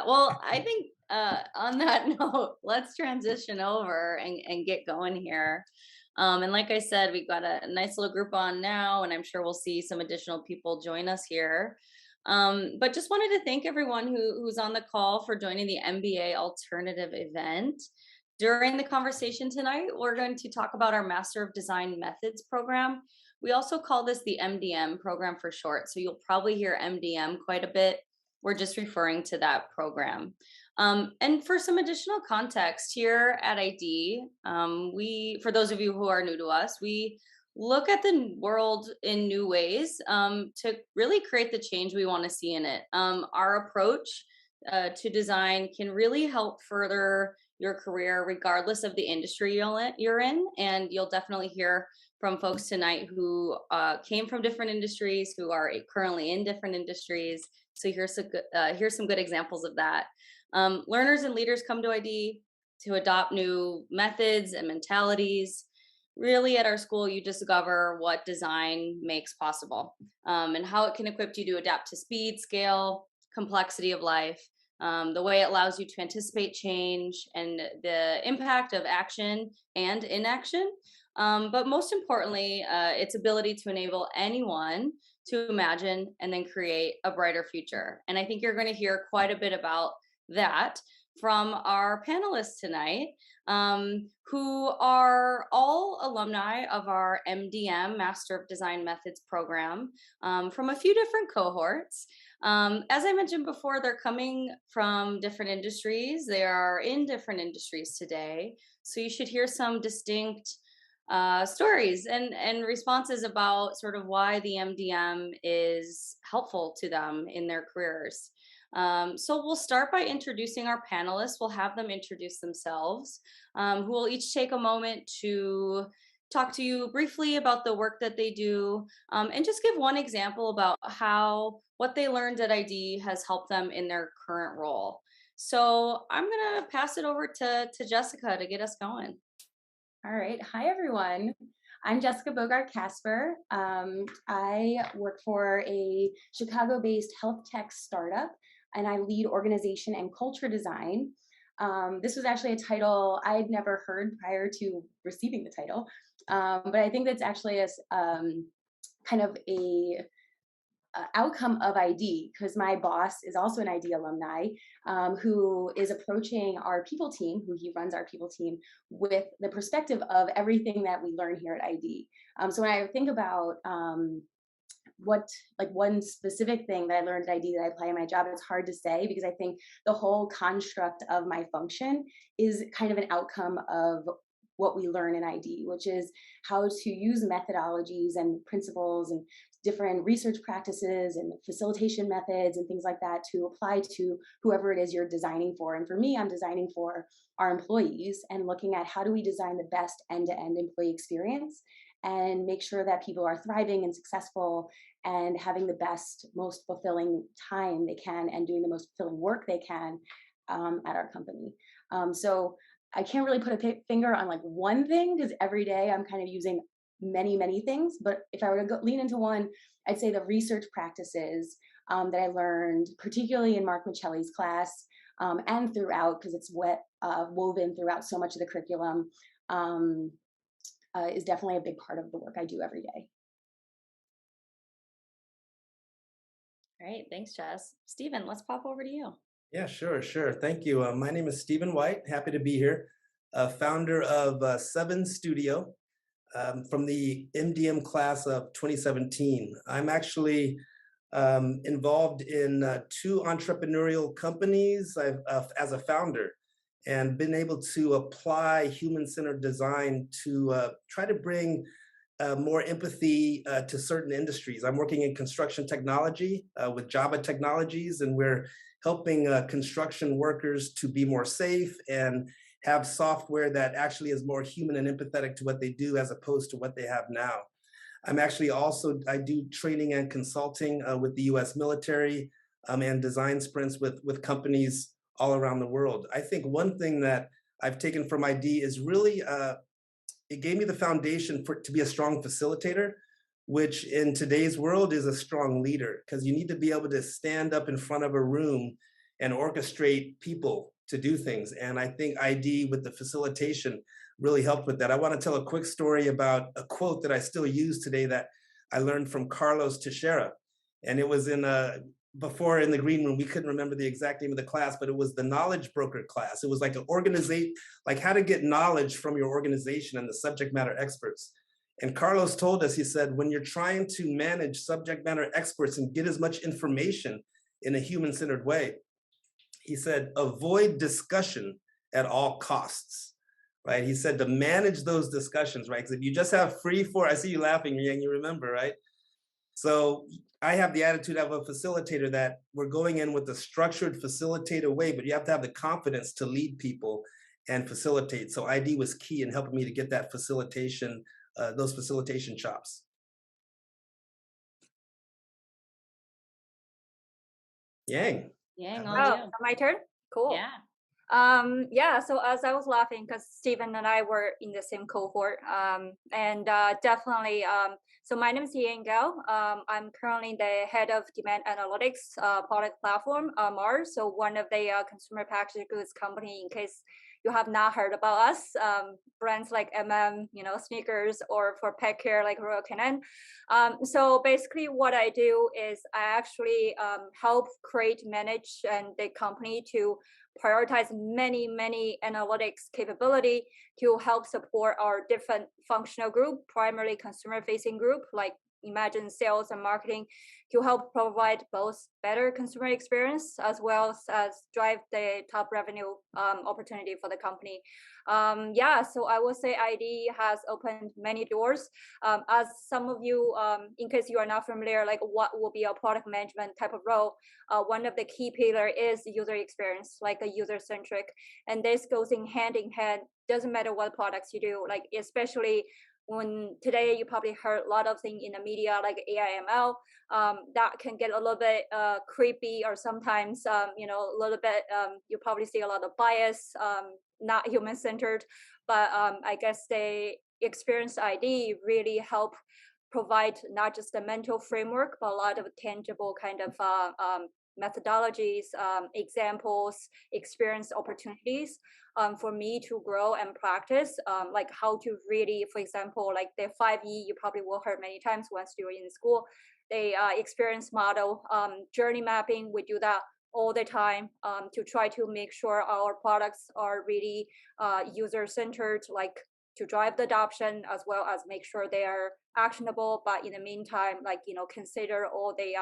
Well, I think on that note, let's transition over and get going here. And like I said, we've got a nice little group on now, and I'm sure we'll see some additional people join us here. But just wanted to thank everyone who's on the call for joining the MBA Alternative event. During the conversation tonight, we're going to talk about our Master of Design Methods program. We also call this the MDM program for short. So you'll probably hear MDM quite a bit. We're just referring to that program. And for some additional context here at ID, for those of you who are new to us, we look at the world in new ways to really create the change we want to see in it. Our approach to design can really help further your career regardless of the industry you're in. And you'll definitely hear from folks tonight who came from different industries, who are currently in different industries. So here's some good examples of that. Learners and leaders come to ID to adopt new methods and mentalities. Really, at our school, you discover what design makes possible and how it can equip you to adapt to speed, scale, complexity of life, the way it allows you to anticipate change and the impact of action and inaction. But most importantly, its ability to enable anyone to imagine and then create a brighter future. And I think you're going to hear quite a bit about that from our panelists tonight, who are all alumni of our MDM, Master of Design Methods program, from a few different cohorts. As I mentioned before, they're coming from different industries. They are in different industries today. So you should hear some distinct stories and responses about sort of why the MDM is helpful to them in their careers. So we'll start by introducing our panelists. We'll have them introduce themselves, who will each take a moment to talk to you briefly about the work that they do, and just give one example about how what they learned at ID has helped them in their current role. So I'm going to pass it over to Jessica to get us going. All right. Hi, everyone. I'm Jessica Bogart Kasper. I work for a Chicago-based health tech startup, and I lead organization and culture design. This was actually a title I had never heard prior to receiving the title, but I think that's actually a kind of a outcome of ID, because my boss is also an ID alumni, who is approaching our people team, who he runs our people team, with the perspective of everything that we learn here at ID. So when I think about what, like, one specific thing that I learned at ID that I apply in my job, it's hard to say, because I think the whole construct of my function is kind of an outcome of what we learn in ID, which is how to use methodologies and principles and different research practices and facilitation methods and things like that to apply to whoever it is you're designing for. And for me, I'm designing for our employees and looking at how do we design the best end-to-end employee experience and make sure that people are thriving and successful and having the best, most fulfilling time they can and doing the most fulfilling work they can at our company. So I can't really put a finger on like one thing, because every day I'm kind of using many things. But if I were to lean into one, I'd say the research practices that I learned, particularly in Mark Michelli's class, and throughout, because it's woven throughout so much of the curriculum, is definitely a big part of the work I do every day. All right, thanks, Jess. Stephen, let's pop over to you. Yeah, sure. Thank you. My name is Stephen White. Happy to be here. Founder of Seven Studio from the MDM class of 2017. I'm actually involved in two entrepreneurial companies as a founder, and been able to apply human-centered design to try to bring more empathy to certain industries. I'm working in construction technology with Java Technologies, and we're helping construction workers to be more safe and have software that actually is more human and empathetic to what they do as opposed to what they have now. I'm actually I do training and consulting with the US military and design sprints with companies all around the world. I think one thing that I've taken from ID is really, it gave me the foundation to be a strong facilitator, which in today's world is a strong leader, because you need to be able to stand up in front of a room and orchestrate people to do things. And I think ID with the facilitation really helped with that. I want to tell a quick story about a quote that I still use today that I learned from Carlos Teixeira. And it was in before in the green room, we couldn't remember the exact name of the class, but it was the knowledge broker class. It was like like how to get knowledge from your organization and the subject matter experts. And Carlos told us, he said, when you're trying to manage subject matter experts and get as much information in a human-centered way, he said, avoid discussion at all costs, right? He said to manage those discussions, right? Because if you just have free for, I see you laughing, Yang, you remember, right? So I have the attitude of a facilitator that we're going in with a structured facilitator way, but you have to have the confidence to lead people and facilitate. So ID was key in helping me to get that facilitation, those facilitation chops. Yang. Yang, Oh, on you. my turn? Cool. Yeah. Yeah, so as I was laughing, because Stephen and I were in the same cohort, and definitely, so my name is Yang Gao. I'm currently the head of demand analytics product platform, Mars, so one of the consumer packaged goods company, in case you have not heard about us, brands like sneakers, or for pet care like Royal Canin. So basically what I do is I actually help create, manage, and the company to prioritize many analytics capability to help support our different functional group, primarily consumer facing group, like imagine sales and marketing, to help provide both better consumer experience as well as drive the top revenue opportunity for the company. Yeah, so I would say ID has opened many doors. As some of you, in case you are not familiar, like what will be a product management type of role, one of the key pillar is user experience, like a user centric, and this goes in hand, doesn't matter what products you do, like especially when today you probably heard a lot of things in the media like AI ML, that can get a little bit creepy, or sometimes a little bit you probably see a lot of bias, not human centered, but I guess the experience ID really help provide not just a mental framework, but a lot of tangible kind of methodologies, examples, experience opportunities for me to grow and practice, like how to really, for example, like the 5E, you probably will heard many times once you're in school, the experience model, journey mapping, we do that all the time to try to make sure our products are really user-centered, like to drive the adoption, as well as make sure they are actionable, but in the meantime, like, consider all the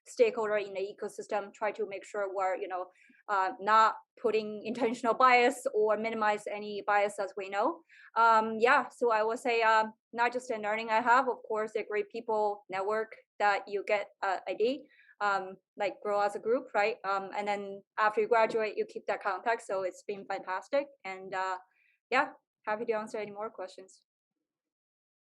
stakeholder in the ecosystem, try to make sure we're, not putting intentional bias or minimize any bias as we know. Yeah, so I would say not just the learning I have, of course, a great people network that you get ID, like grow as a group, right? And then after you graduate, you keep that contact. So it's been fantastic. And yeah, happy to answer any more questions.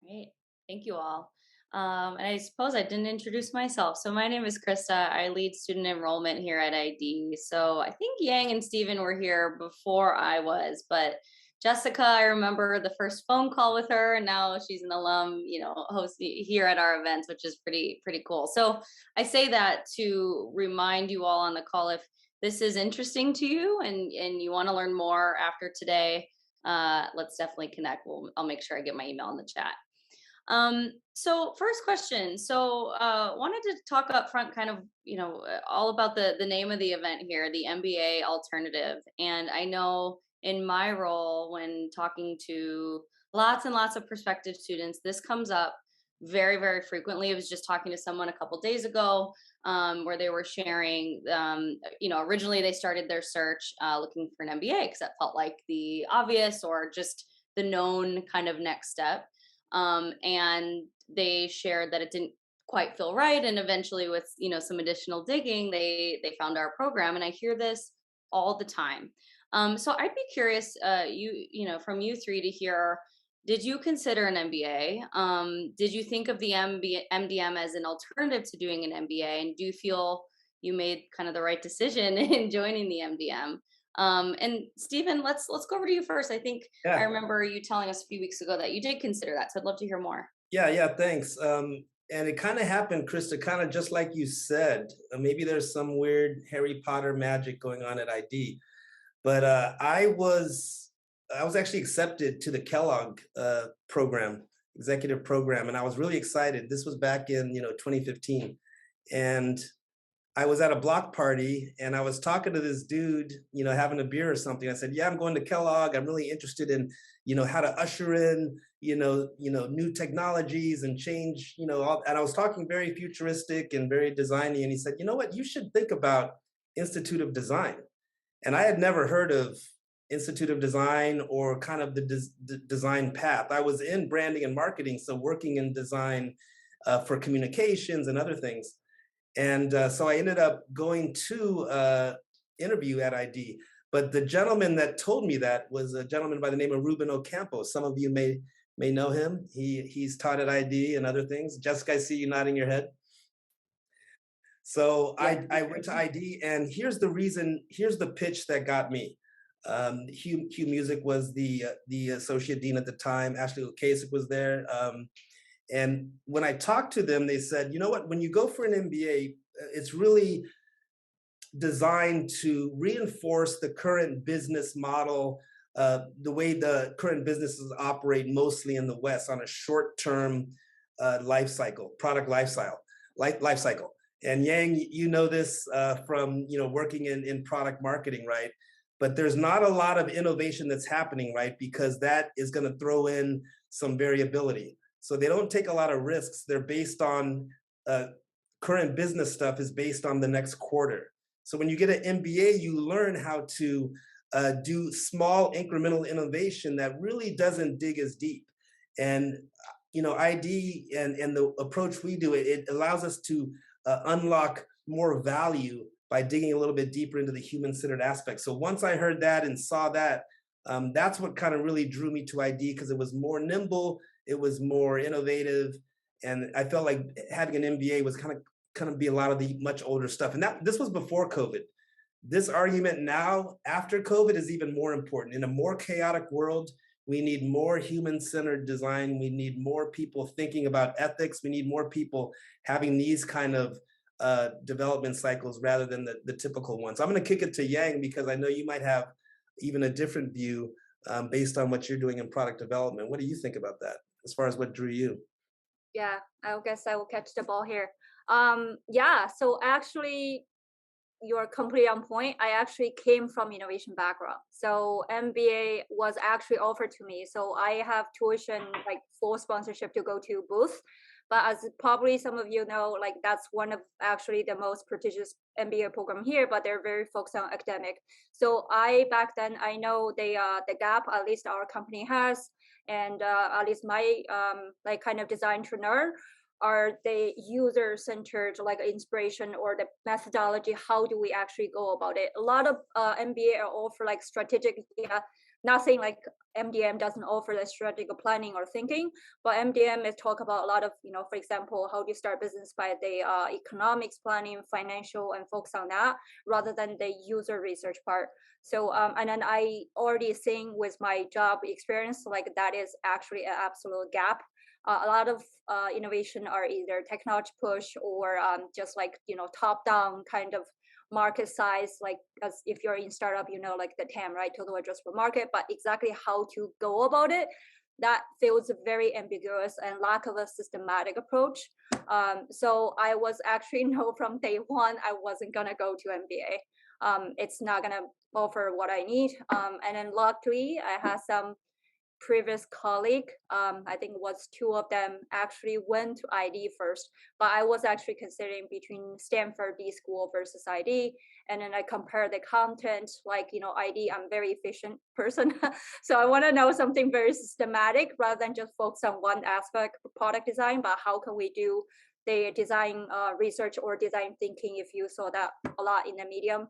Great. Thank you all. And I suppose I didn't introduce myself. So my name is Krista. I lead student enrollment here at ID. So I think Yang and Stephen were here before I was, but Jessica, I remember the first phone call with her, and now she's an alum, host here at our events, which is pretty cool. So I say that to remind you all on the call, if this is interesting to you and you want to learn more after today, let's definitely connect. I'll make sure I get my email in the chat. So first question. So wanted to talk up front kind of, all about the name of the event here, the MBA alternative. And I know in my role when talking to lots and lots of prospective students, this comes up very frequently. I was just talking to someone a couple days ago where they were sharing, originally they started their search looking for an MBA because that felt like the obvious or just the known kind of next step. And they shared that it didn't quite feel right. And eventually with, some additional digging, they found our program. And I hear this all the time. So I'd be curious, from you three to hear, did you consider an MBA? Did you think of the MDM as an alternative to doing an MBA? And do you feel you made kind of the right decision in joining the MDM? And Stephen, let's go over to you first. I think I remember you telling us a few weeks ago that you did consider that. So I'd love to hear more. Yeah, thanks. And it kind of happened, Krista, kind of just like you said. Maybe there's some weird Harry Potter magic going on at ID. But I was actually accepted to the Kellogg program, executive program, and I was really excited. This was back in 2015, and I was at a block party and I was talking to this dude, having a beer or something. I said, "Yeah, I'm going to Kellogg. I'm really interested in, how to usher in, new technologies and change, and I was talking very futuristic and very designy. And he said, "You know what? You should think about Institute of Design." And I had never heard of Institute of Design or kind of the design path. I was in branding and marketing, so working in design for communications and other things. And so I ended up going to interview at ID. But the gentleman that told me that was a gentleman by the name of Ruben Ocampo. Some of you may know him. He's taught at ID and other things. Jessica, I see you nodding your head. So Yeah. I went to ID, and here's the pitch that got me. Hugh Music was the associate dean at the time. Ashley Kasper was there. And when I talked to them, they said, "You know what, when you go for an MBA, it's really designed to reinforce the current business model, the way the current businesses operate mostly in the West on a short-term product life cycle. And Yang, you know this from working in product marketing, right? But there's not a lot of innovation that's happening, right? Because that is going to throw in some variability. So they don't take a lot of risks. They're based on current business stuff is based on the next quarter. So when you get an MBA, you learn how to do small incremental innovation that really doesn't dig as deep. And ID and the approach we do, it allows us to unlock more value by digging a little bit deeper into the human-centered aspect. So once I heard that and saw that, that's what kind of really drew me to ID, because it was more nimble, it was more innovative, and I felt like having an MBA was kind of be a lot of the much older stuff. And this was before COVID. This argument now, after COVID, is even more important. In a more chaotic world, we need more human-centered design. We need more people thinking about ethics. We need more people having these kind of development cycles rather than the typical ones. I'm going to kick it to Yang, because I know you might have even a different view based on what you're doing in product development. What do you think about that as far as what drew you? Yeah, I guess I will catch the ball here. Yeah, so actually, you're completely on point. I actually came from innovation background. So MBA was actually offered to me. So I have tuition, like full sponsorship to go to Booth. But as probably some of you know, like that's one of actually the most prestigious MBA program here, but they're very focused on academic. So back then, I know the gap, at least our company has, and at least my like kind of design trainer, are the user-centered like inspiration or the methodology. How do we actually go about it? A lot of MBA are offer like strategic, yeah, nothing like MDM doesn't offer the strategic planning or thinking, but MDM is talk about a lot of, for example, how do you start business by the economics planning, financial, and focus on that rather than the user research part. So, and then I already seeing with my job experience, like that is actually an absolute gap. A lot of innovation are either technology push or just like top down kind of market size, like as if you're in startup, like the TAM, right, total addressable market, but exactly how to go about it, that feels very ambiguous and lack of a systematic approach. So I was actually know from day one I wasn't gonna go to MBA. It's not gonna offer what I need, and then luckily I had some previous colleague, I think it was two of them actually went to ID first, but I was actually considering between Stanford B School versus ID. And then I compared the content, like, ID, I'm very efficient person. So I want to know something very systematic rather than just focus on one aspect of product design, but how can we do the design research or design thinking, if you saw that a lot in the medium,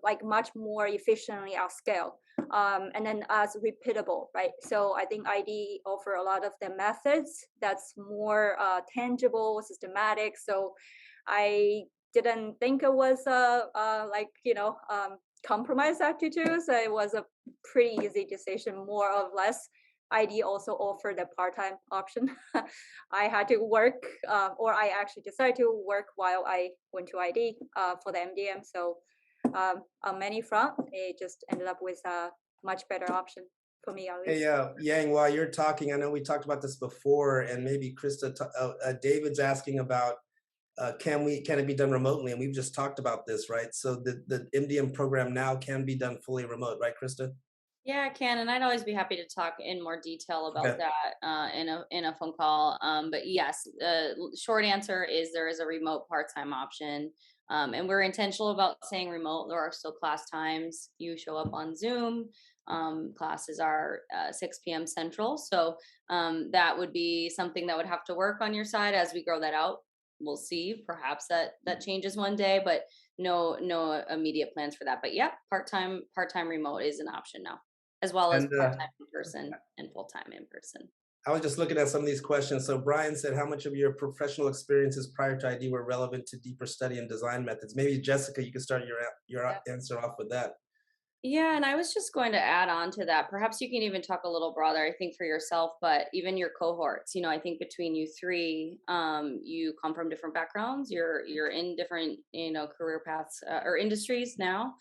like much more efficiently at scale. And then as repeatable, right? So I think ID offer a lot of the methods that's more tangible, systematic. So I didn't think it was like, compromise attitude. So it was a pretty easy decision, more or less, ID also offered the part-time option. I had to work, or I actually decided to work while I went to ID for the MDM. So on many fronts, it just ended up with a much better option for me, at least. Hey, Yang, while you're talking, I know we talked about this before, and maybe Krista, David's asking about can it be done remotely? And we've just talked about this, right? So the MDM program now can be done fully remote, right, Krista? Yeah, I can, and I'd always be happy to talk in more detail about Okay. that in a phone call. But yes, short answer is there is a remote part-time option, and we're intentional about saying remote. There are still class times. You show up on Zoom. Classes are 6 p.m. Central, so that would be something that would have to work on your side as we grow that out. We'll see. Perhaps that changes one day, but no immediate plans for that. But yeah, part-time remote is an option now, as well as And part-time in person and full-time in person. I was just looking at some of these questions. So Brian said, how much of your professional experiences prior to ID were relevant to deeper study and design methods? Maybe Jessica, you could start your answer off with that. Yeah, and I was just going to add on to that. Perhaps you can even talk a little broader, I think, for yourself, but even your cohorts. I think between you three, you come from different backgrounds. You're in different, career paths or industries now.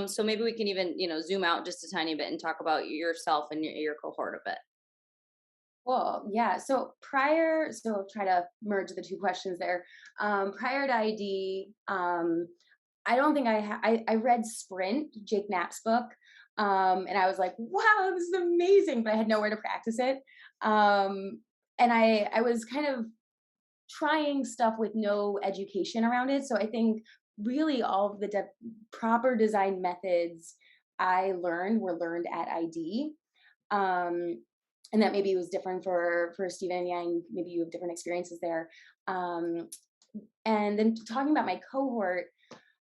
So maybe we can even, zoom out just a tiny bit and talk about yourself and your cohort a bit. Well, yeah. So I'll try to merge the two questions there. Prior to ID, I don't think I read Sprint, Jake Knapp's book, and I was like, wow, this is amazing, but I had nowhere to practice it. And I was kind of trying stuff with no education around it. So I think really all of the proper design methods I learned were learned at ID. And that maybe it was different for Stephen and Yang. Maybe you have different experiences there. And then talking about my cohort,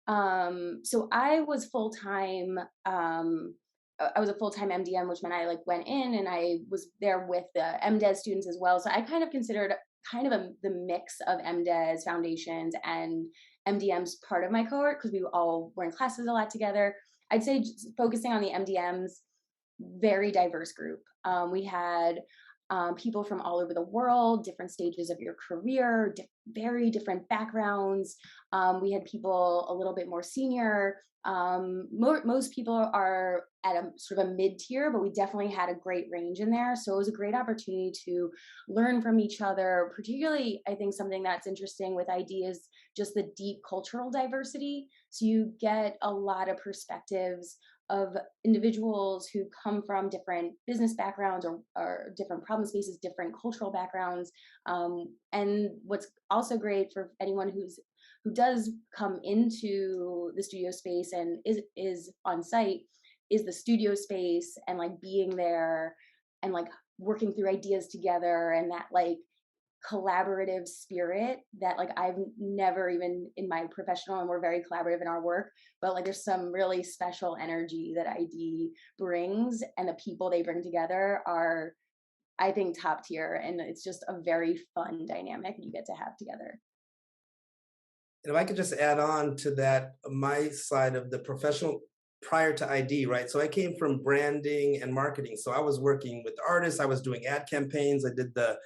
so I was full-time. I was a full-time MDM, which meant I went in and I was there with the MDes students as well. So I kind of considered kind of the mix of MDes foundations and MDMs part of my cohort because we all were in classes a lot together. I'd say just focusing on the MDMs, very diverse group. We had people from all over the world, different stages of your career, very different backgrounds. We had people a little bit more senior. Most people are at a sort of a mid-tier, but we definitely had a great range in there. So it was a great opportunity to learn from each other. Particularly, I think something that's interesting with ID is just the deep cultural diversity. So you get a lot of perspectives of individuals who come from different business backgrounds or different problem spaces, different cultural backgrounds. And what's also great for anyone who does come into the studio space and is on site is the studio space and being there and working through ideas together and that collaborative spirit that I've never even in my professional, and we're very collaborative in our work, but there's some really special energy that ID brings, and the people they bring together are, I think, top tier, and it's just a very fun dynamic you get to have together. And if I could just add on to that, my side of the professional prior to ID, right? So I came from branding and marketing. So I was working with artists, I was doing ad campaigns, I did the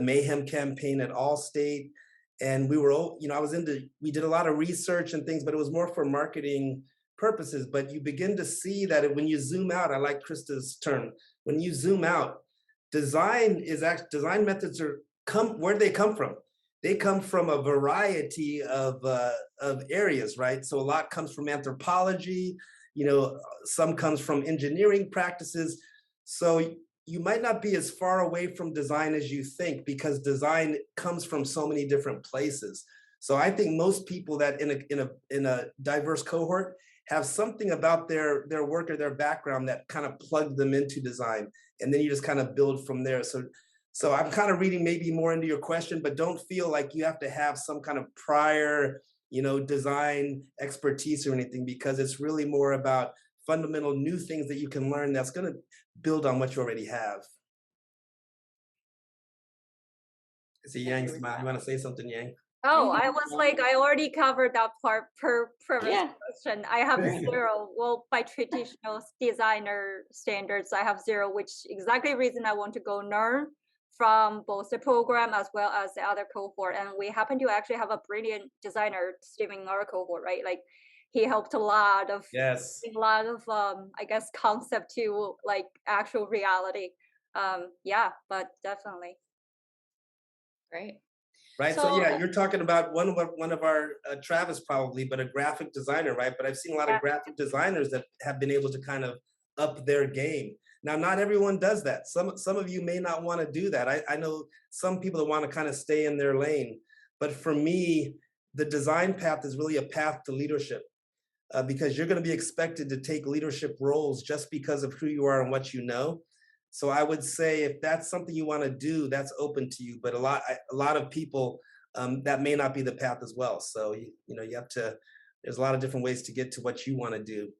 Mayhem campaign at Allstate. And we were all, we did a lot of research and things, but it was more for marketing purposes. But you begin to see that when you zoom out, I like Krista's term, when you zoom out, design methods where do they come from? They come from a variety of areas, right? So a lot comes from anthropology, some comes from engineering practices. So you might not be as far away from design as you think because design comes from so many different places. So I think most people that in a diverse cohort have something about their work or their background that kind of plugged them into design, and then you just kind of build from there. So I'm kind of reading maybe more into your question, but don't feel like you have to have some kind of prior, design expertise or anything, because it's really more about fundamental new things that you can learn that's going to build on what you already have. I see Yang smile. You want to say something, Yang? Oh, Anything I else? was like, I already covered that part per previous Yeah. question. I have zero. Well, by traditional designer standards, I have zero, which exactly reason I want to go learn from both the program as well as the other cohort. And we happen to actually have a brilliant designer, Steven, in our cohort, right? Like he helped Yes. a lot of I guess concept to like actual reality. Yeah, but definitely. Great. Right. So So yeah, you're talking about one of our Travis probably, but a graphic designer, right? But I've seen a lot of Yeah. graphic designers that have been able to kind of up their game. Now, not everyone does that. Some of you may not want to do that. I know some people that want to kind of stay in their lane, but for me, the design path is really a path to leadership. Because you're going to be expected to take leadership roles just because of who you are and what you know. So I would say if that's something you want to do, that's open to you. But a lot of people, that may not be the path as well. So you know you have to. There's a lot of different ways to get to what you want to do.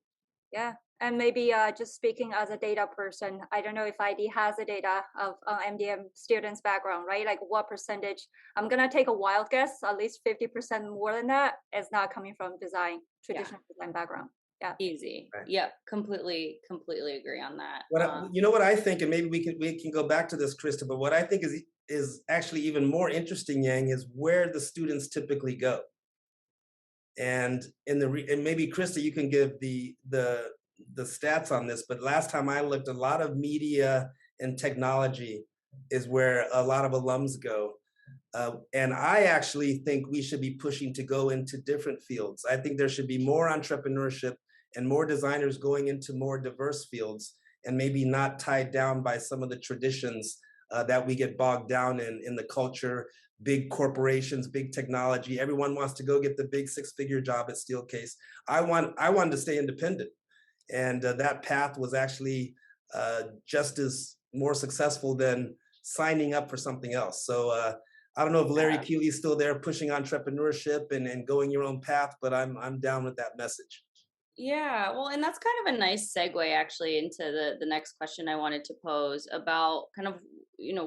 Yeah, and maybe just speaking as a data person, I don't know if ID has the data of MDM students' background, right? Like what percentage? I'm gonna take a wild guess. At least 50% more than that is not coming from design, traditional design background. Yeah. easy. Right. Yep. Completely agree on that. You know what I think, and maybe we can go back to this, Krista. But what I think is actually even more interesting, Yang, is where the students typically go. And and maybe Krista, you can give the stats on this. But last time I looked, a lot of media and technology is where a lot of alums go. And I actually think we should be pushing to go into different fields. I think there should be more entrepreneurship and more designers going into more diverse fields, and maybe not tied down by some of the traditions that we get bogged down in the culture. Big corporations, big technology. Everyone wants to go get the big six-figure job at Steelcase. I wanted to stay independent, and that path was actually just as more successful than signing up for something else. So I don't know if Larry Keeley's still there pushing entrepreneurship and going your own path, but I'm down with that message. Yeah, well, and that's kind of a nice segue actually into the next question I wanted to pose about kind of,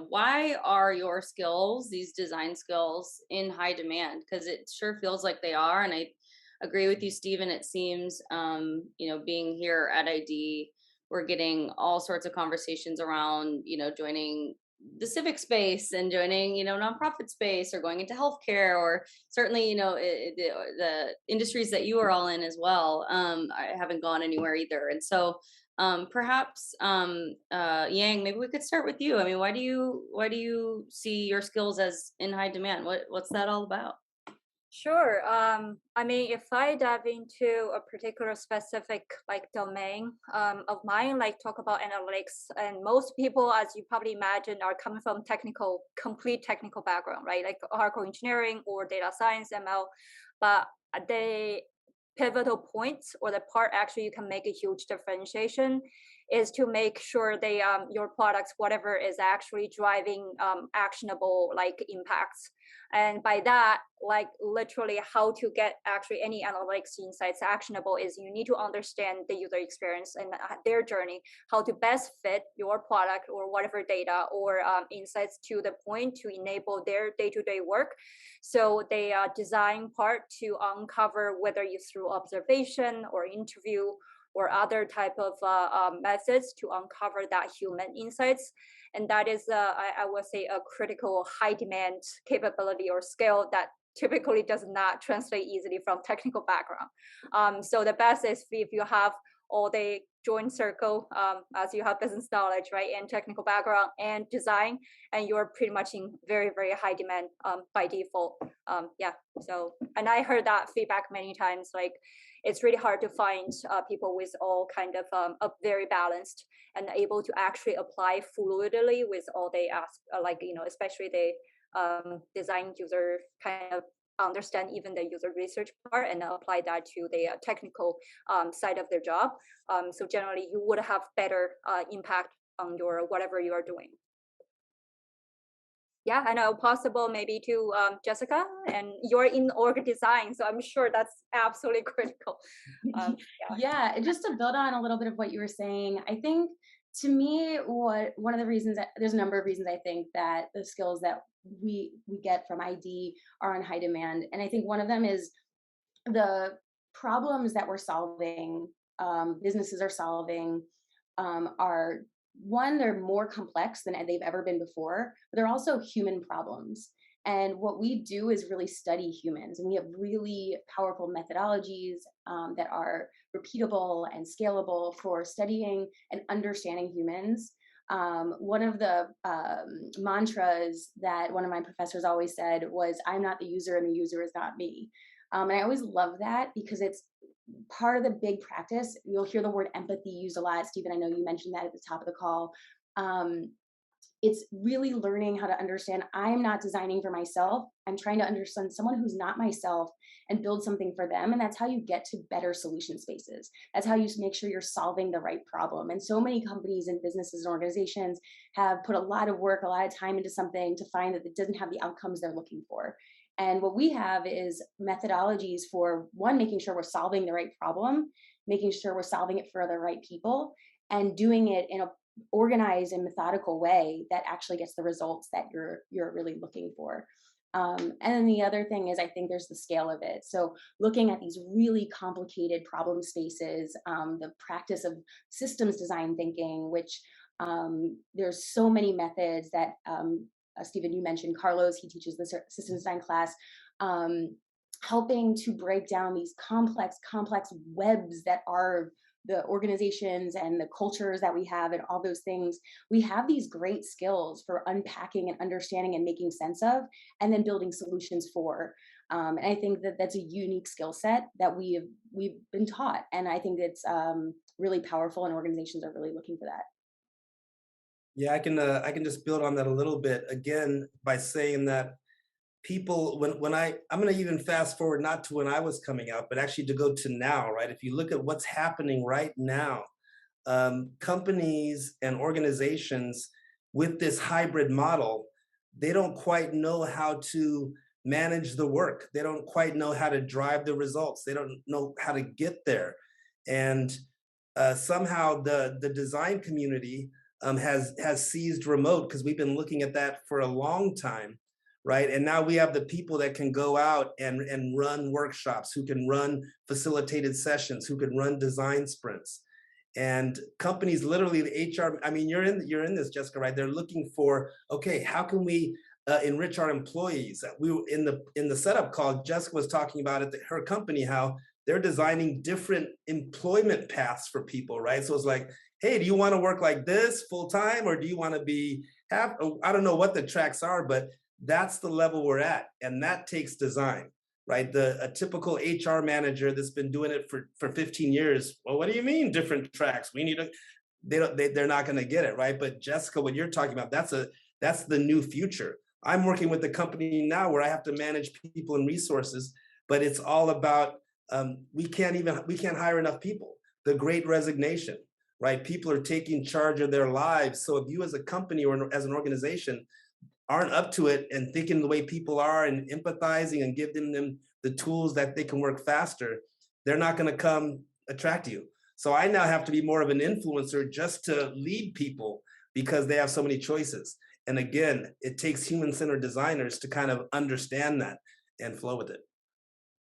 why are your skills, these design skills, in high demand? Because it sure feels like they are. And I agree with you, Stephen. It seems, being here at ID, we're getting all sorts of conversations around, joining the civic space and joining, nonprofit space, or going into healthcare, or certainly, the industries that you are all in as well. I haven't gone anywhere either. And so perhaps Yang, maybe we could start with you. I mean, why do you see your skills as in high demand? What's that all about? Sure. I mean, if I dive into a particular specific like domain of mine, like talk about analytics, and most people, as you probably imagine, are coming from complete technical background, right? Like hardcore engineering or data science, ML. But the pivotal points, or the part actually you can make a huge differentiation, is to make sure they your products, whatever, is actually driving actionable like impacts. And by that, like literally how to get actually any analytics insights actionable is you need to understand the user experience and their journey, how to best fit your product or whatever data or insights to the point to enable their day-to-day work. So they design part to uncover, whether you through observation or interview or other type of methods, to uncover that human insights. And that is, I would say, a critical high demand capability or skill that typically does not translate easily from technical background. So the best is if you have all the joint circle, as you have business knowledge, right, and technical background and design, and you're pretty much in very, very high demand by default. Yeah. So, and I heard that feedback many times, like it's really hard to find people with all kind of a very balanced and able to actually apply fluidly with all they ask, like, especially the design user kind of understand even the user research part and apply that to the technical side of their job. So generally you would have better impact on your whatever you are doing. Yeah, I know, possible maybe to Jessica, and you're in org design, so I'm sure that's absolutely critical. Yeah, just to build on a little bit of what you were saying, I think to me, one of the reasons that there's a number of reasons I think that the skills that we get from ID are on high demand. And I think one of them is the problems that we're solving, businesses are solving, are one, they're more complex than they've ever been before, but they're also human problems. And what we do is really study humans, and we have really powerful methodologies that are repeatable and scalable for studying and understanding humans. One of the mantras that one of my professors always said was, "I'm not the user and the user is not me." And I always love that because it's part of the big practice. You'll hear the word empathy used a lot. Stephen, I know you mentioned that at the top of the call. It's really learning how to understand I'm not designing for myself. I'm trying to understand someone who's not myself and build something for them. And that's how you get to better solution spaces. That's how you make sure you're solving the right problem. And so many companies and businesses and organizations have put a lot of work, a lot of time into something to find that it doesn't have the outcomes they're looking for. And what we have is methodologies for, one, making sure we're solving the right problem, making sure we're solving it for the right people, and doing it in a organized and methodical way that actually gets the results that you're really looking for. And then the other thing is, I think there's the scale of it. So looking at these really complicated problem spaces, the practice of systems design thinking, which there's so many methods that Stephen, you mentioned Carlos, he teaches the systems design class, helping to break down these complex webs that are the organizations and the cultures that we have and all those things. We have these great skills for unpacking and understanding and making sense of, and then building solutions for. And I think that that's a unique skill set that we've been taught. And I think it's really powerful, and organizations are really looking for that. Yeah, I can just build on that a little bit again by saying that people, when I'm going to even fast forward not to when I was coming out, but actually to go to now, right? If you look at what's happening right now, companies and organizations with this hybrid model, they don't quite know how to manage the work. They don't quite know how to drive the results. They don't know how to get there. And somehow the design community has seized remote, because we've been looking at that for a long time, right? And now we have the people that can go out and run workshops, who can run facilitated sessions, who can run design sprints. And companies, literally the HR, I mean, you're in this, Jessica, right? They're looking for, okay, how can we enrich our employees? We were in the setup call, Jessica was talking about at her company, how they're designing different employment paths for people, right? So it's like, hey, do you want to work like this full time, or do you want to I don't know what the tracks are, but that's the level we're at. And that takes design, right? A typical HR manager that's been doing it for 15 years. Well, what do you mean different tracks? We need they're not going to get it, right? But Jessica, what you're talking about, that's the new future. I'm working with a company now where I have to manage people and resources, but it's all about, we can't hire enough people. The Great Resignation, right? People are taking charge of their lives. So if you as a company or as an organization aren't up to it and thinking the way people are and empathizing and give them the tools that they can work faster, they're not going to come attract you. So I now have to be more of an influencer just to lead people, because they have so many choices. And again, it takes human-centered designers to kind of understand that and flow with it.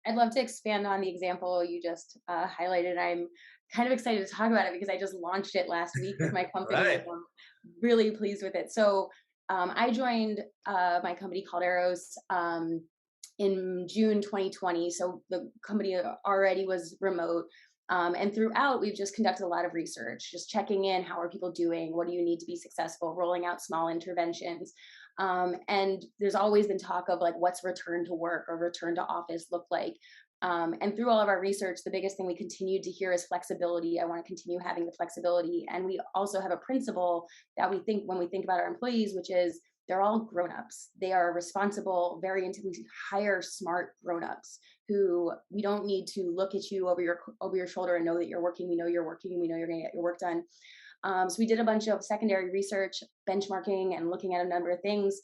I'd love to expand on the example you just highlighted. I'm kind of excited to talk about it because I just launched it last week with my company. Right. I'm really pleased with it. So I joined my company Kalderos in June 2020. So the company already was remote. And throughout, we've just conducted a lot of research, just checking in, how are people doing? What do you need to be successful? Rolling out small interventions. And there's always been talk of like, what's return to work or return to office look like? And through all of our research, the biggest thing we continue to hear is flexibility. I want to continue having the flexibility. And we also have a principle that we think when we think about our employees, which is they're all grown-ups. They are responsible, very intelligent, hire smart grown-ups who we don't need to look at you over your shoulder and know that you're working. We know you're working. We know you're going to get your work done. So we did a bunch of secondary research, benchmarking, and looking at a number of things,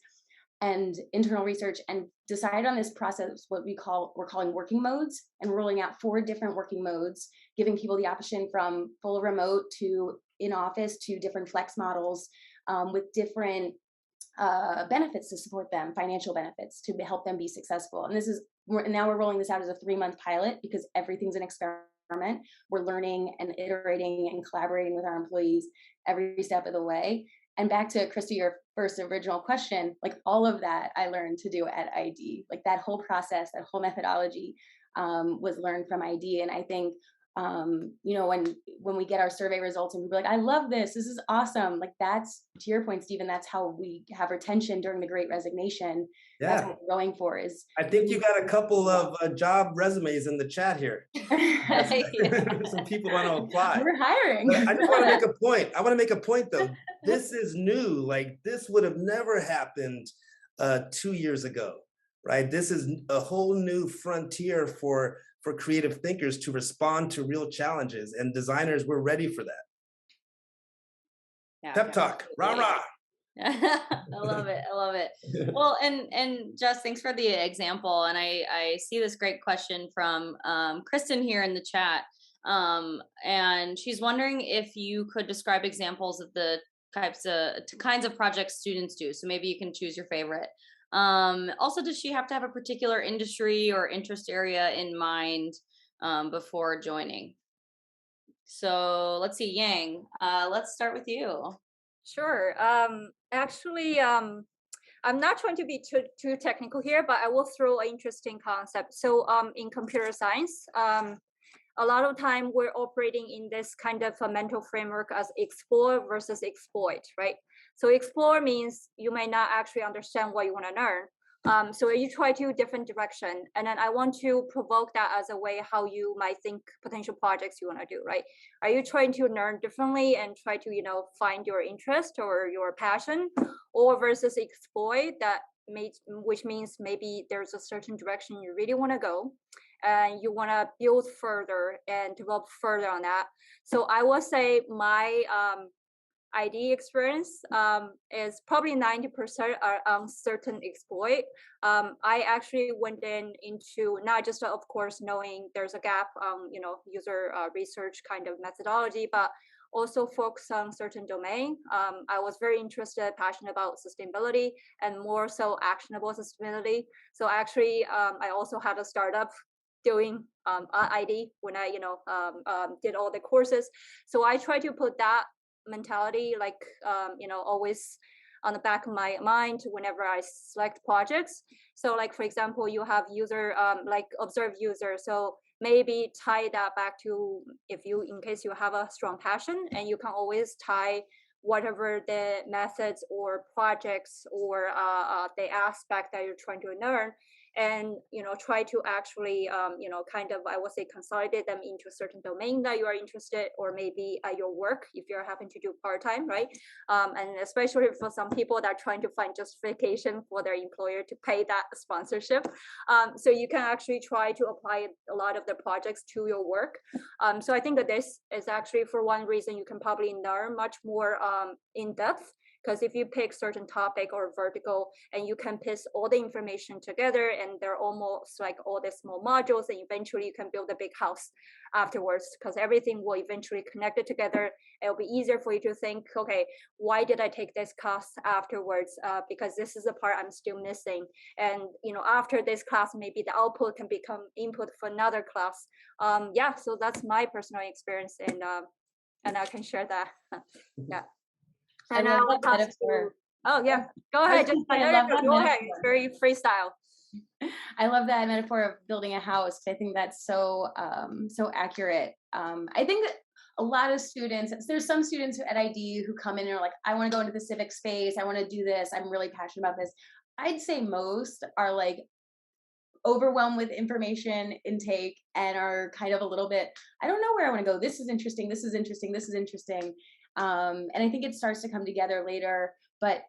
and internal research, and decided on this process, what we're calling working modes, and rolling out 4 different working modes, giving people the option from full remote to in office to different flex models with different benefits to support them, financial benefits to help them be successful. And now we're rolling this out as a 3-month pilot because everything's an experiment. We're learning and iterating and collaborating with our employees every step of the way. And back to Krista, your first original question, like all of that I learned to do at ID. Like that whole process, that whole methodology was learned from ID. And I think when we get our survey results and people are like, I love this, this is awesome. Like that's, to your point, Stephen, that's how we have retention during the Great Resignation. That's what we're going for. Is I think you got a couple of job resumes in the chat here. Some people want to apply. We're hiring. But I just want to make a point. I want to make a point though. This is new. Like this would have never happened 2 years ago, right? This is a whole new frontier for creative thinkers to respond to real challenges, and designers, we're ready for that. Yeah, Pep talk, rah rah. I love it. I love it. Well, and Jess, thanks for the example. And I see this great question from Kristen here in the chat. And she's wondering if you could describe examples of the kinds of projects students do. So maybe you can choose your favorite. Also, does she have to have a particular industry or interest area in mind before joining? So let's see, Yang, let's start with you. Sure. Actually, I'm not trying to be too technical here, but I will throw an interesting concept. So in computer science, a lot of time we're operating in this kind of a mental framework as explore versus exploit, right? So explore means you may not actually understand what you want to learn. So you try to different direction. And then I want to provoke that as a way how you might think potential projects you want to do, right? Are you trying to learn differently and try to, find your interest or your passion, or versus exploit which means maybe there's a certain direction you really want to go and you want to build further and develop further on that. So I will say my ID experience is probably 90% on certain exploit. I actually went into not just, of course, knowing there's a gap on, user research kind of methodology, but also focus on certain domain. I was very interested, passionate about sustainability and more so actionable sustainability. So actually, I also had a startup doing ID when I, did all the courses. So I try to put that mentality always on the back of my mind whenever I select projects. So like, for example, you have user observe user, so maybe tie that back to in case you have a strong passion, and you can always tie whatever the methods or projects or the aspect that you're trying to learn, and try to actually kind of, I would say, consolidate them into a certain domain that you are interested, or maybe at your work if you're having to do part-time, right? And especially for some people that are trying to find justification for their employer to pay that sponsorship, so you can actually try to apply a lot of the projects to your work. So I think that this is actually, for one reason, you can probably learn much more in depth, because if you pick certain topic or vertical and you can piece all the information together, and they're almost like all the small modules, and eventually you can build a big house afterwards, because everything will eventually connect it together. It'll be easier for you to think, okay, why did I take this class afterwards? Because this is the part I'm still missing. And after this class, maybe the output can become input for another class. Yeah, so that's my personal experience, and I can share that. Yeah. And I will pass to, oh yeah, go ahead. Go ahead. It's very freestyle. I love that metaphor of building a house. I think that's so accurate. I think that a lot of students, there's some students at ID who come in and are like, I want to go into the civic space. I want to do this. I'm really passionate about this. I'd say most are like overwhelmed with information intake and are kind of a little bit, I don't know where I want to go. This is interesting. This is interesting. This is interesting. And I think it starts to come together later, but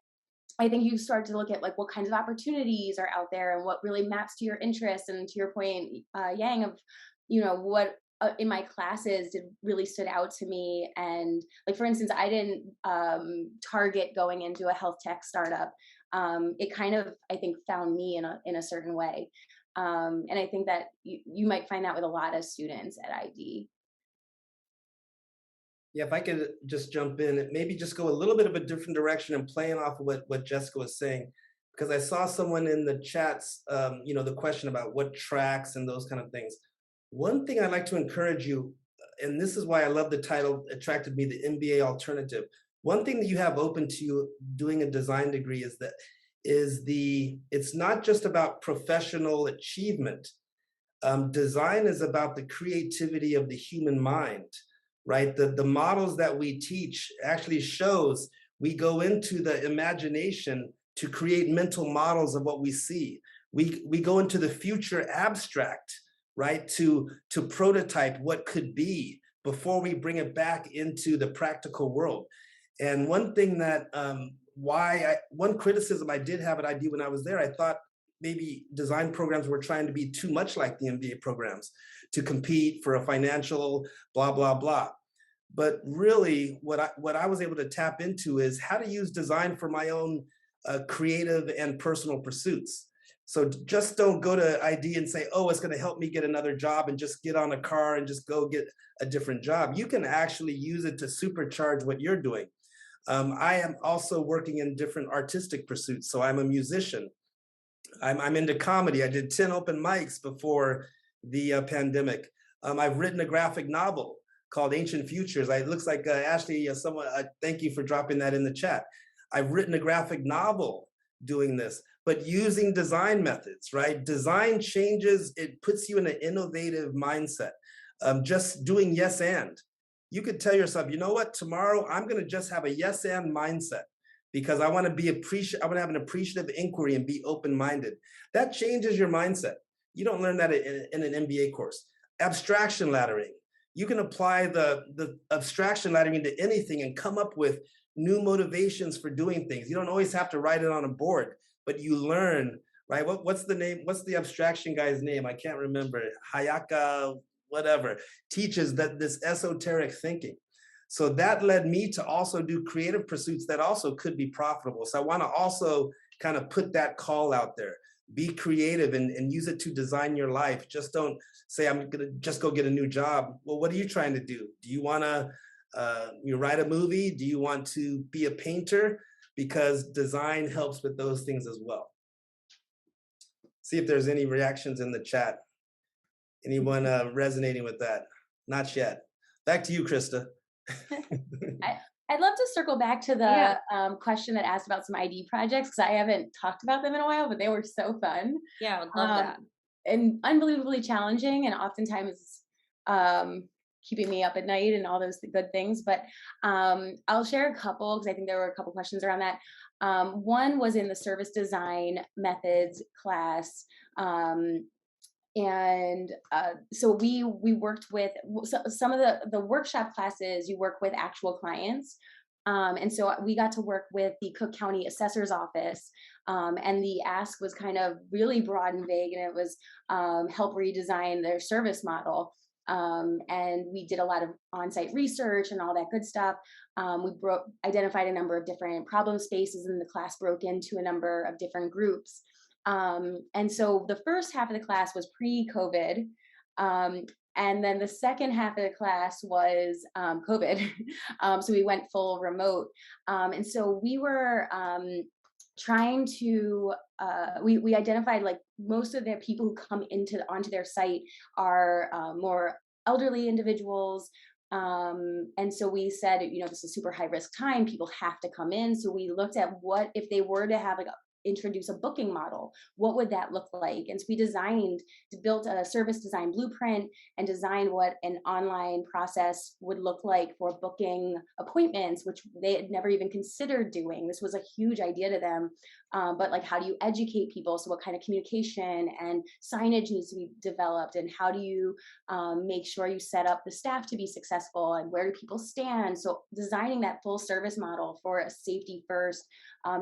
I think you start to look at like what kinds of opportunities are out there and what really maps to your interests. And to your point, Yang, of, what in my classes did really stood out to me. And like, for instance, I didn't target going into a health tech startup. It kind of, I think, found me in a certain way. And I think that you might find that with a lot of students at ID. Yeah, if I could just jump in and maybe just go a little bit of a different direction and playing off of what Jessica was saying, because I saw someone in the chats, the question about what tracks and those kind of things. One thing I'd like to encourage you, and this is why I love the title, attracted me, the MBA alternative. One thing that you have open to you doing a design degree it's not just about professional achievement. Design is about the creativity of the human mind, right? The models that we teach actually shows we go into the imagination to create mental models of what we see. We go into the future abstract, right? To prototype what could be before we bring it back into the practical world. And one thing that one criticism I did have at ID when I was there, I thought maybe design programs were trying to be too much like the MBA programs to compete for a financial blah, blah, blah. But really what I was able to tap into is how to use design for my own creative and personal pursuits. So just don't go to ID and say, oh, it's going to help me get another job and just get on a car and just go get a different job. You can actually use it to supercharge what you're doing. I am also working in different artistic pursuits. So I'm a musician. I'm into comedy. I did 10 open mics before the pandemic. I've written a graphic novel called Ancient Futures. It looks like Ashley, thank you for dropping that in the chat. I've written a graphic novel doing this, but using design methods, right? Design changes, it puts you in an innovative mindset. Just doing yes and. You could tell yourself, you know what, tomorrow I'm gonna just have a yes and mindset because I want to have an appreciative inquiry and be open-minded. That changes your mindset. You don't learn that in an MBA course. Abstraction laddering. You can apply the abstraction laddering to anything and come up with new motivations for doing things. You don't always have to write it on a board, but you learn, right? What's the name? What's the abstraction guy's name? I can't remember. Hayaka, whatever, teaches that this esoteric thinking. So that led me to also do creative pursuits that also could be profitable. So I want to also kind of put that call out there. Be creative and use it to design your life. Just don't say, I'm going to just go get a new job. Well, what are you trying to do? Do you want to you write a movie? Do you want to be a painter? Because design helps with those things as well. See if there's any reactions in the chat. Anyone resonating with that? Not yet. Back to you, Krista. I'd love to circle back to the question that asked about some ID projects, because I haven't talked about them in a while, but they were so fun. Yeah, I would love that. And unbelievably challenging, and oftentimes keeping me up at night and all those good things. But I'll share a couple, because I think there were a couple questions around that. One was in the service design methods class. So we worked with some of the workshop classes. You work with actual clients. And so we got to work with the Cook County Assessor's Office. And the ask was kind of really broad and vague, and it was help redesign their service model. And we did a lot of on-site research and all that good stuff. We identified a number of different problem spaces, and the class broke into a number of different groups. And so the first half of the class was pre-COVID. And then the second half of the class was COVID. So we went full remote. And so we were trying to, we identified like most of the people who come onto their site are more elderly individuals. And so we said, this is super high risk time. People have to come in. So we looked at what if they were to have introduce a booking model, what would that look like? And so we built a service design blueprint and designed what an online process would look like for booking appointments, which they had never even considered doing. This was a huge idea to them. But like, how do you educate people? So what kind of communication and signage needs to be developed? And how do you make sure you set up the staff to be successful? And where do people stand? So designing that full service model for a safety first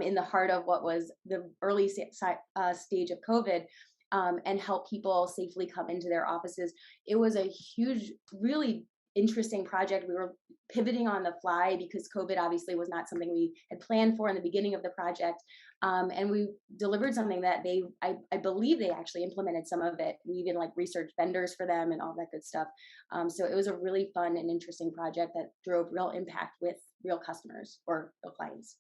in the heart of what was the early stage of COVID, and help people safely come into their offices. It was a huge, really interesting project. We were pivoting on the fly because COVID obviously was not something we had planned for in the beginning of the project. And we delivered something that I believe they actually implemented some of it. We even like researched vendors for them and all that good stuff. So it was a really fun and interesting project that drove real impact with real customers or real clients.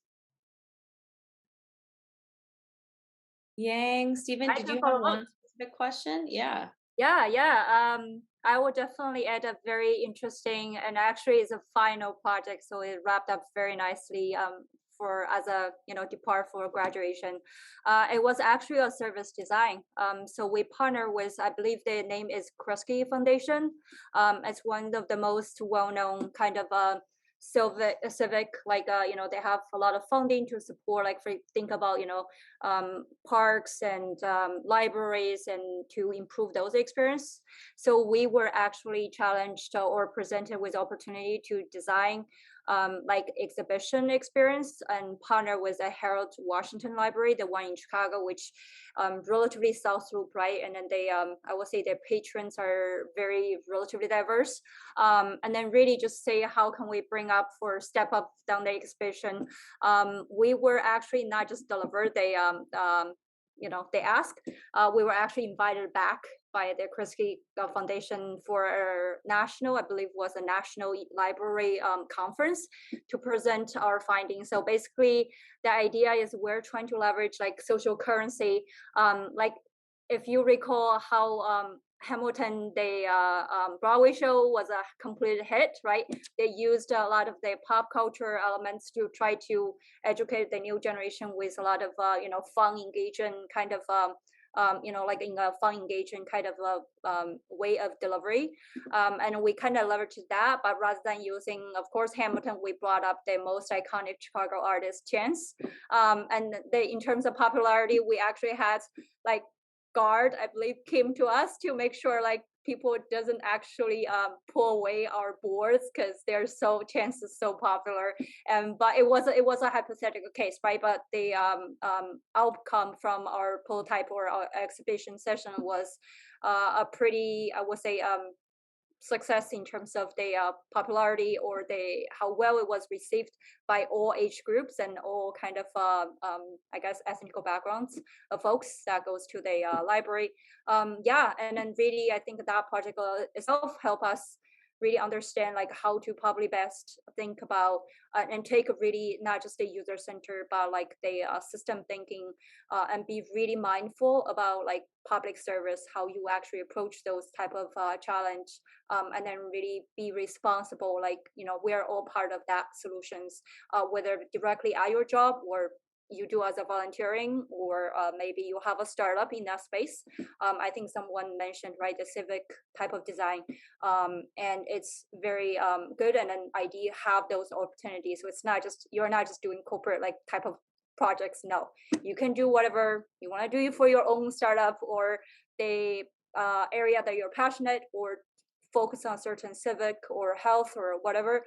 Yang, Stephen, I did can you follow have up. one specific question? Yeah. Yeah. I would definitely add a very interesting, and actually it's a final project, so it wrapped up very nicely for as a depart for graduation. It was actually a service design. So we partner with, I believe the name is Kresge Foundation. It's one of the most well-known kind of civic like they have a lot of funding to support, like think about parks and libraries and to improve those experience. So we were actually challenged or presented with opportunity to design like exhibition experience and partner with the Harold Washington Library, the one in Chicago, which relatively South Loop, right? And then they, I would say their patrons are very relatively diverse. And then really just say, how can we bring up for step up down the exhibition? We were actually not just delivered, they asked. We were actually invited back by the Kresge Foundation for a national, I believe was a national library conference to present our findings. So basically the idea is we're trying to leverage like social currency. Like if you recall how Hamilton, the Broadway show was a complete hit, right? They used a lot of the pop culture elements to try to educate the new generation with a lot of fun, engaging kind of like in a fun, engaging kind of way of delivery. And we kind of leveraged that, but rather than using, of course, Hamilton, we brought up the most iconic Chicago artist, Chance. And in terms of popularity, we actually had like guard, I believe, came to us to make sure like people doesn't actually pull away our boards because they're so Chance is so popular. But it was a hypothetical case, right? But the outcome from our prototype or our exhibition session was a pretty, I would say, success in terms of the popularity or how well it was received by all age groups and all kind of I guess ethnic backgrounds of folks that goes to the library. And then really I think that project itself helped us really understand like how to probably best think about and take a really not just the user center but like the system thinking and be really mindful about like public service, how you actually approach those type of challenge, and then really be responsible, like we're all part of that solutions, whether directly at your job or you do as a volunteering, or maybe you have a startup in that space. I think someone mentioned, right, the civic type of design, and it's very good, and an idea have those opportunities. So it's not just, you're not just doing corporate like type of projects. No, you can do whatever you want to do for your own startup or the area that you're passionate or focus on certain civic or health or whatever.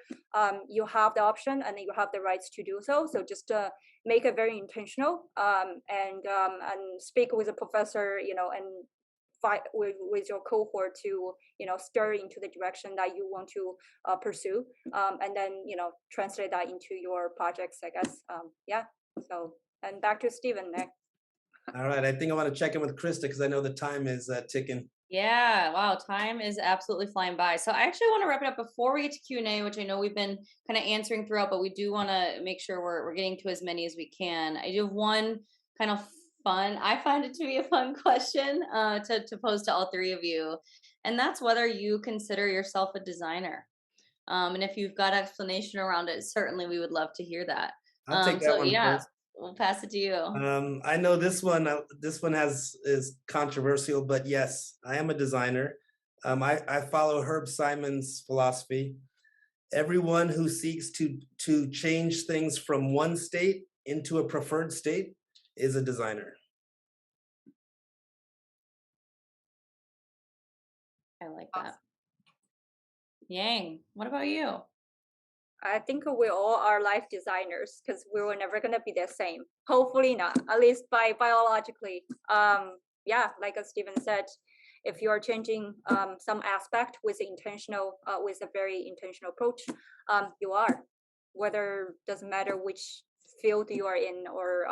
You have the option and you have the rights to do so. So just make it very intentional, and speak with a professor, and fight with your cohort to stir into the direction that you want to pursue, and then translate that into your projects, I guess. So, and back to Stephen next. All right, I think I want to check in with Krista because I know the time is ticking. Yeah, wow, time is absolutely flying by. So I actually want to wrap it up before we get to Q&A, which I know we've been kind of answering throughout, but we do want to make sure we're getting to as many as we can. I do have one kind of fun, I find it to be a fun question to pose to all three of you, and that's whether you consider yourself a designer. And if you've got explanation around it, certainly we would love to hear that. I'll take that one first. We'll pass it to you. I know this one is controversial, but yes, I am a designer. I follow Herb Simon's philosophy. Everyone who seeks to change things from one state into a preferred state is a designer. I like that. Yang, what about you? I think we all are life designers because we were never gonna be the same. Hopefully not, at least biologically. Like as Stephen said, if you're changing some aspect with with a very intentional approach, you are. Whether doesn't matter which field you are in, or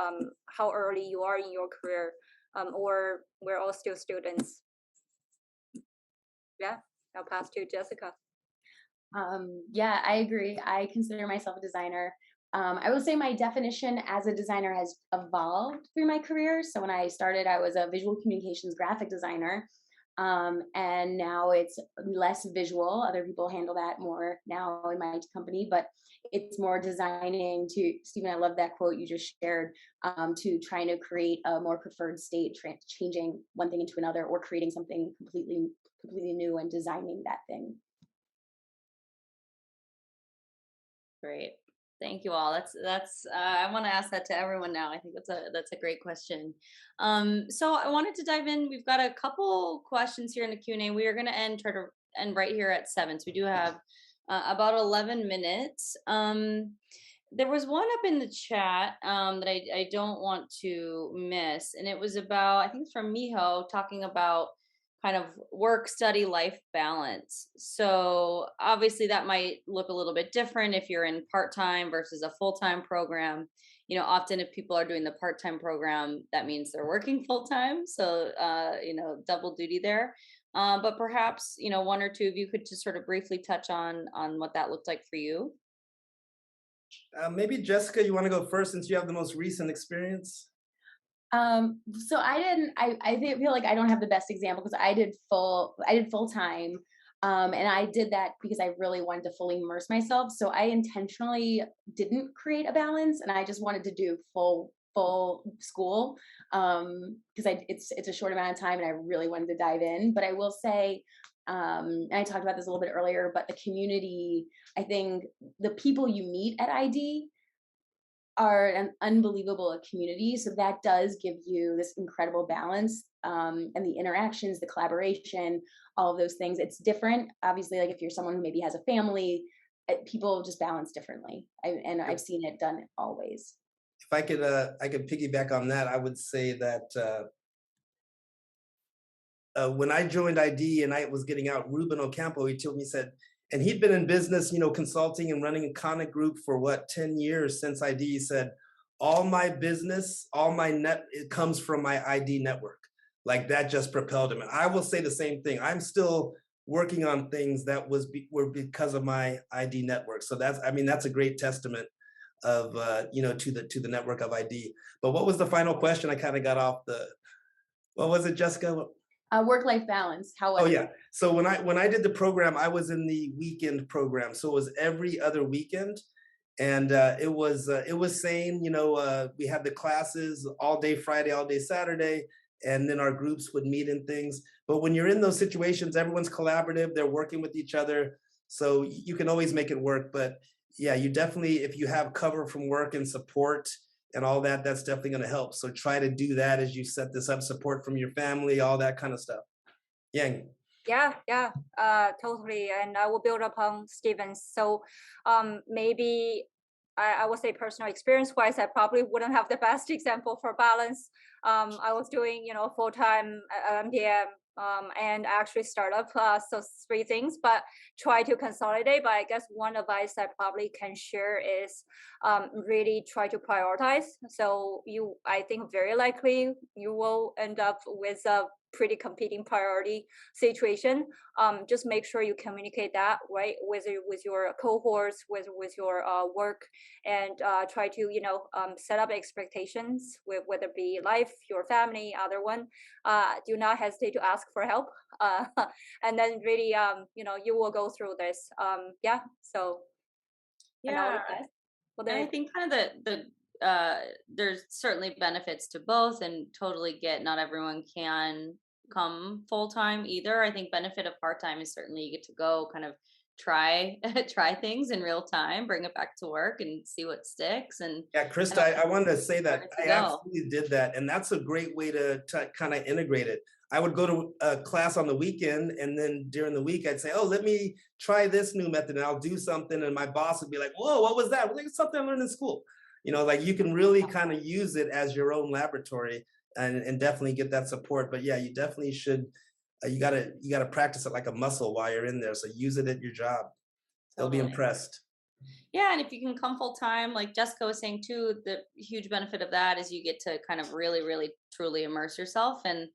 how early you are in your career, or we're all still students. Yeah, I'll pass to Jessica. Yeah, I agree. I consider myself a designer. I will say my definition as a designer has evolved through my career. So when I started, I was a visual communications graphic designer. And now it's less visual. Other people handle that more now in my company, but it's more designing to, Stephen, I love that quote you just shared, to trying to create a more preferred state, changing one thing into another, or creating something completely new and designing that thing. Great. Thank you all. That's I want to ask that to everyone now. I think that's a great question. So I wanted to dive in. We've got a couple questions here in the Q&A. We are going to try to end right here at 7. So we do have about 11 minutes. There was one up in the chat that I don't want to miss, and it was about, I think it's from Miho, talking about kind of work, study, life balance. So obviously that might look a little bit different if you're in part-time versus a full-time program. You know, often if people are doing the part-time program, that means they're working full-time. So, you know, double duty there. But perhaps, you know, one or two of you could just sort of briefly touch on what that looked like for you. Maybe Jessica, you want to go first since you have the most recent experience? So I feel like I don't have the best example because I did full time. And I did that because I really wanted to fully immerse myself. So I intentionally didn't create a balance, and I just wanted to do full school. Because it's a short amount of time and I really wanted to dive in. But I will say, and I talked about this a little bit earlier, but the community, I think the people you meet at ID are an unbelievable community. So that does give you this incredible balance, and the interactions, the collaboration, all of those things. It's different. Obviously, like if you're someone who maybe has a family, people just balance differently. I've seen it done always. If I could piggyback on that, I would say that when I joined ID and I was getting out, Ruben Ocampo, he said, and he'd been in business, you know, consulting and running a Conic group for 10 years since ID. He said, all my business, all my it comes from my ID network. Like that just propelled him. And I will say the same thing. I'm still working on things that were because of my ID network. So that's a great testament of, you know, to the network of ID. But what was the final question? I kind of got off what was it, Jessica? Work-life balance. How? Oh yeah. So when I did the program, I was in the weekend program. So it was every other weekend, and it was same. You know, we had the classes all day Friday, all day Saturday, and then our groups would meet and things. But when you're in those situations, everyone's collaborative. They're working with each other, so you can always make it work. But yeah, you definitely, if you have cover from work and support and all that, that's definitely going to help. So try to do that as you set this up, support from your family, all that kind of stuff. Yang. Yeah, totally. And I will build upon Stephen's. So maybe I would say personal experience wise, I probably wouldn't have the best example for balance. I was doing, you know, full-time MBA and actually startup. So 3 things, but try to consolidate. But I guess one advice I probably can share is really try to prioritize. So I think very likely you will end up with a pretty competing priority situation. Just make sure you communicate that right with your cohorts, with your work, and try to, you know, set up expectations with whether it be life, your family, other one. Do not hesitate to ask for help, and then really, you know, you will go through this. Yeah. So yeah, and I think kind of there's certainly benefits to both, and totally get not everyone can come full-time either. I think benefit of part-time is certainly you get to go kind of try things in real time, bring it back to work and see what sticks. And yeah, Krista, I wanted to say that I absolutely did that, and that's a great way to kind of integrate it. I would go to a class on the weekend, and then during the week I'd say, oh, let me try this new method, and I'll do something, and my boss would be like, whoa, what was that? Well, it's something I learned in school. You know, like you can really kind of use it as your own laboratory and definitely get that support. But yeah, you definitely should you gotta practice it like a muscle while you're in there. So use it at your job. They'll be Totally. impressed. Yeah, and if you can come full time, like Jessica was saying too, the huge benefit of that is you get to kind of really, really, truly immerse yourself and,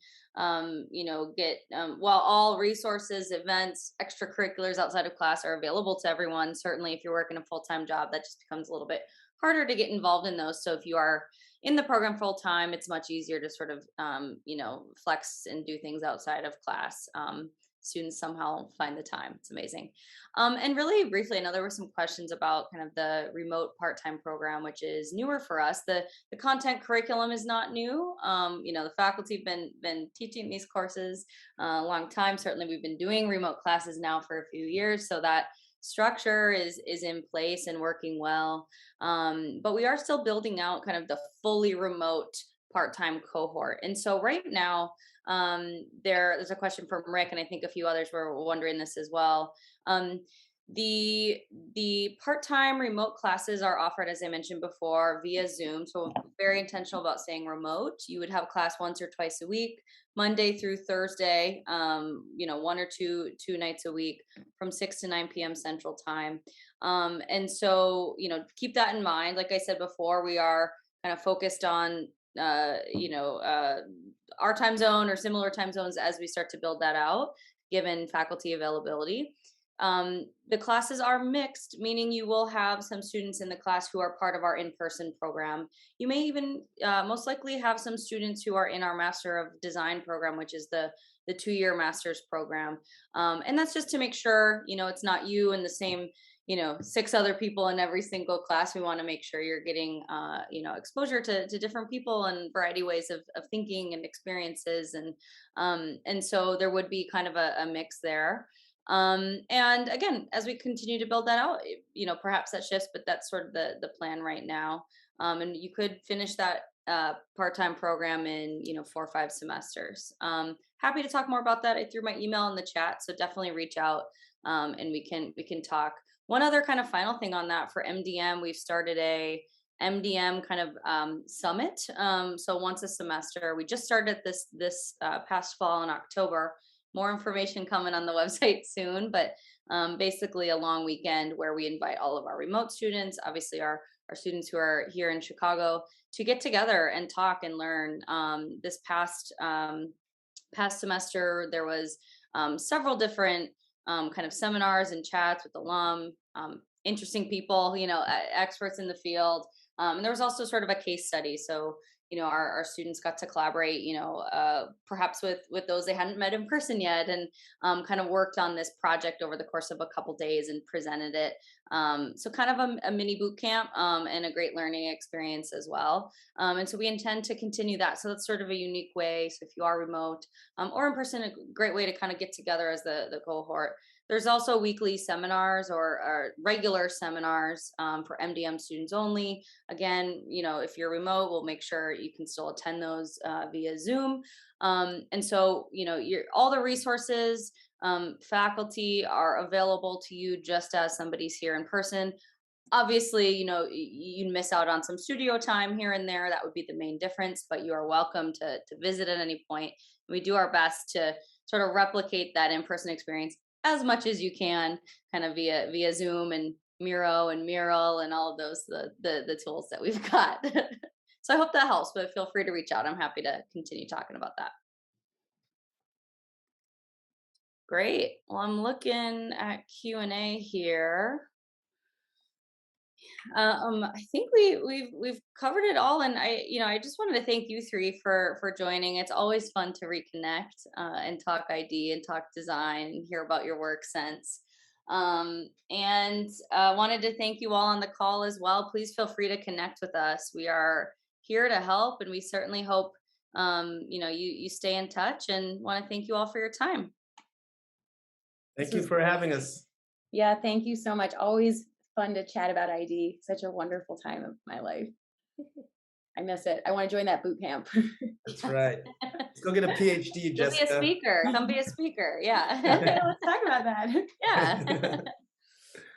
get, while all resources, events, extracurriculars outside of class are available to everyone. Certainly, if you're working a full time job, that just becomes a little bit harder to get involved in those. So if you are in the program full time, it's much easier to sort of, flex and do things outside of class. Students somehow find the time. It's amazing. And really briefly, I know there were some questions about kind of the remote part-time program, which is newer for us. The content curriculum is not new. The faculty have been teaching these courses a long time. Certainly, we've been doing remote classes now for a few years, so that structure is in place and working well. But we are still building out kind of the fully remote part-time cohort. And so right now, there's a question from Rick, and I think a few others were wondering this as well. The part-time remote classes are offered, as I mentioned before, via Zoom. So very intentional about saying remote. You would have class once or twice a week, Monday through Thursday, 1 or 2 nights a week from 6 to 9 p.m. Central Time. And so, keep that in mind. Like I said before, we are kind of focused on our time zone or similar time zones as we start to build that out, given faculty availability. The classes are mixed, meaning you will have some students in the class who are part of our in-person program. You may even most likely have some students who are in our Master of Design program, which is the 2-year master's program. And that's just to make sure, it's not you and the same 6 other people in every single class. We want to make sure you're getting, exposure to different people and variety ways of thinking and experiences. And so there would be kind of a mix there. And again, as we continue to build that out, perhaps that shifts, but that's sort of the plan right now. And you could finish that part-time program in, 4 or 5 semesters. Happy to talk more about that. I threw my email in the chat, so definitely reach out and we can talk. One other kind of final thing on that for MDM, we've started a MDM kind of summit. So once a semester, we just started this past fall in October. More information coming on the website soon, but basically a long weekend where we invite all of our remote students, obviously our students who are here in Chicago, to get together and talk and learn. This past semester, there was several different kind of seminars and chats with alum, interesting people, experts in the field. And there was also sort of a case study. So, our students got to collaborate, perhaps with those they hadn't met in person yet, and kind of worked on this project over the course of a couple days and presented it. So kind of a mini boot camp and a great learning experience as well. And so we intend to continue that. So that's sort of a unique way. So if you are remote or in person, a great way to kind of get together as the cohort. There's also weekly seminars or regular seminars for MDM students only. Again, if you're remote, we'll make sure you can still attend those via Zoom. And so, all the resources, faculty are available to you just as somebody's here in person. Obviously, you miss out on some studio time here and there. That would be the main difference, but you are welcome to visit at any point. We do our best to sort of replicate that in-person experience as much as you can, kind of via Zoom and Miro and Mural and all of those, the tools that we've got. So I hope that helps, but feel free to reach out. I'm happy to continue talking about that. Great. Well, I'm looking at Q&A here. I think we've covered it all, and I just wanted to thank you 3 for joining. It's always fun to reconnect and talk ID and talk design and hear about your work sense. And wanted to thank you all on the call as well. Please feel free to connect with us. We are here to help, and we certainly hope you stay in touch. And want to thank you all for your time. Thank you for having us. Yeah, thank you so much. Always fun to chat about ID. Such a wonderful time of my life. I miss it. I want to join that boot camp. That's right. Let's go get a PhD, Jessica. Be a speaker. Come be a speaker. Yeah. Okay, let's talk about that. Yeah.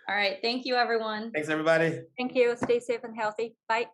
All right. Thank you, everyone. Thanks, everybody. Thank you. Stay safe and healthy. Bye.